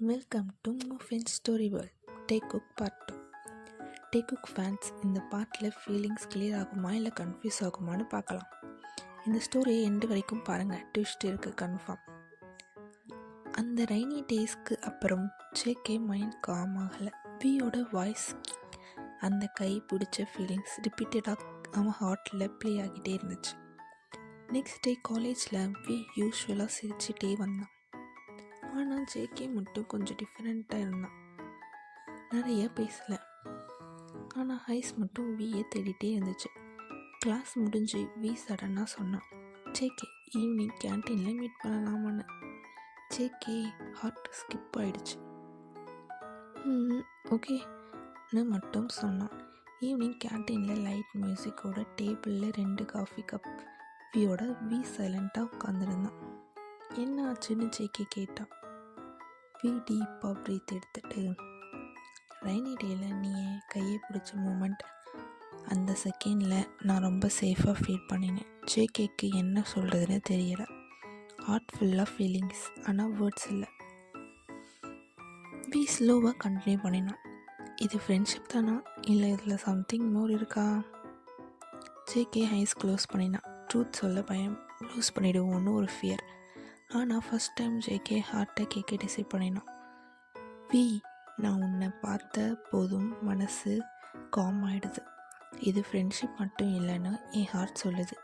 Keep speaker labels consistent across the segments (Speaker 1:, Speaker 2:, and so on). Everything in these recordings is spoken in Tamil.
Speaker 1: Welcome to muffin story world. Taekook part 2. Taekook fans, இந்த பார்ட்டில் ஃபீலிங்ஸ் கிளியர் ஆகுமா இல்லை கன்ஃபியூஸ் ஆகுமான்னு பார்க்கலாம். இந்த ஸ்டோரியை எண்டு வரைக்கும் பாருங்கள், ட்விஸ்ட் இருக்குது கன்ஃபார்ம். அந்த ரைனி டேஸ்க்கு அப்புறம் ஜேகே மைண்ட் காம் ஆகலை. வியோட வாய்ஸ், அந்த கை பிடிச்ச ஃபீலிங்ஸ் ரிப்பீட்டடாக அவன் ஹார்ட்டில் ப்ளே ஆகிட்டே இருந்துச்சு. நெக்ஸ்ட் டே காலேஜில் வி யூஸ்வலாக சிரிச்சிட்டே வந்தான். ஆனால் ஜேகே மட்டும் கொஞ்சம் டிஃப்ரெண்ட்டாக இருந்தான். நிறைய பேசலை, ஆனால் ஹைஸ் மட்டும் வியை தேடிட்டே இருந்துச்சு. கிளாஸ் முடிஞ்சு வி சடனாக சொன்னான், ஜேகே ஈவினிங் கேன்டீனில் மீட் பண்ணலாமான்னு. ஜேகே ஹார்ட் ஸ்கிப் ஆகிடுச்சு. ஓகேன்னு மட்டும் சொன்னான். ஈவினிங் கேன்டீனில் லைட் மியூசிக்கோட டேபிளில் 2 காஃபி கப் வியோட வி சைலண்ட்டாக உட்காந்துருந்தான். என்ன ஆச்சுன்னு ஜேகே கேட்டான். வி டீப்பாக ப்ரீத் எடுத்துட்டு, ரைனி டேயில் நீ என் கையை பிடிச்ச மூமெண்ட், அந்த செகண்டில் நான் ரொம்ப சேஃபாக ஃபீல் பண்ணினேன். ஜேகேக்கு என்ன சொல்கிறதுன்னு தெரியலை. ஹார்ட் ஃபுல்லாக ஃபீலிங்ஸ், ஆனால் வேர்ட்ஸ் இல்லை. வி ஸ்லோவாக கண்டினியூ பண்ணினான். இது ஃப்ரெண்ட்ஷிப் தானா, இல்லை இதில் சம்திங் மோர் இருக்கா? ஜேகே ஐஸ் க்ளோஸ் பண்ணினான். ட்ரூத் சொல்ல பயம், லூஸ் பண்ணிவிடுவோன்னு ஒரு ஃபியர். ஆனால் ஃபஸ்ட் டைம் ஜேகே ஹார்ட்டை கேட்க டிசைட் பண்ணினான். வி, நான் உன்னை பார்த்த போதும் மனசு காம் ஆகிடுது. இது ஃப்ரெண்ட்ஷிப் மட்டும் இல்லைன்னு என் ஹார்ட் சொல்லுது.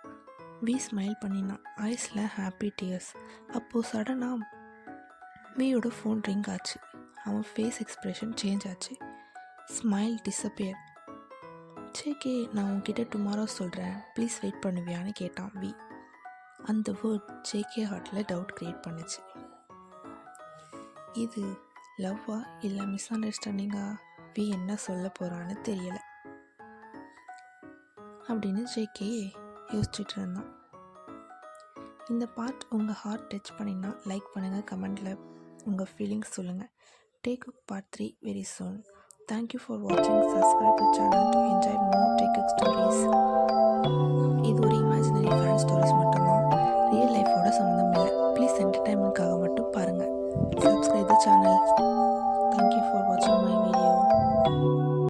Speaker 1: வி ஸ்மைல் பண்ணினான், ஐஸில் ஹாப்பி டியர்ஸ். அப்போது சடனாக வியோட ஃபோன் ரிங் ஆச்சு. அவன் ஃபேஸ் எக்ஸ்ப்ரெஷன் சேஞ்ச் ஆச்சு. Smile disappear. ஜேகே, நான் உன்கிட்ட டுமாரோ சொல்கிறேன், ப்ளீஸ் வெயிட் பண்ணுவியான்னு கேட்டான் வி. அந்த வேர்ட் ஜேகே ஹார்ட்டில் டவுட் க்ரியேட் பண்ணுச்சு. இது லவ்வா இல்லை மிஸ் அண்டர்ஸ்டாண்டிங்கா? வி என்ன சொல்ல போகிறான்னு தெரியலை அப்படின்னு ஜேகே யோசிச்சுட்டு இருந்தான். இந்த பார்ட் உங்கள் ஹார்ட் டச் பண்ணினா லைக் பண்ணுங்கள், கமெண்டில் உங்கள் ஃபீலிங்ஸ் சொல்லுங்கள். Taekook part 3 very soon. Thank you for வாட்சிங். Subscribe to channel to enjoy more Taekook stories. இது ஒரு இமேஜினரி ஃபேன் ஸ்டோரிஸ் மட்டும்தான், ரியல் லைஃபோட சம்மந்தம் இல்லை. ப்ளீஸ் என்டர்டைன்மெண்ட்காக மட்டும்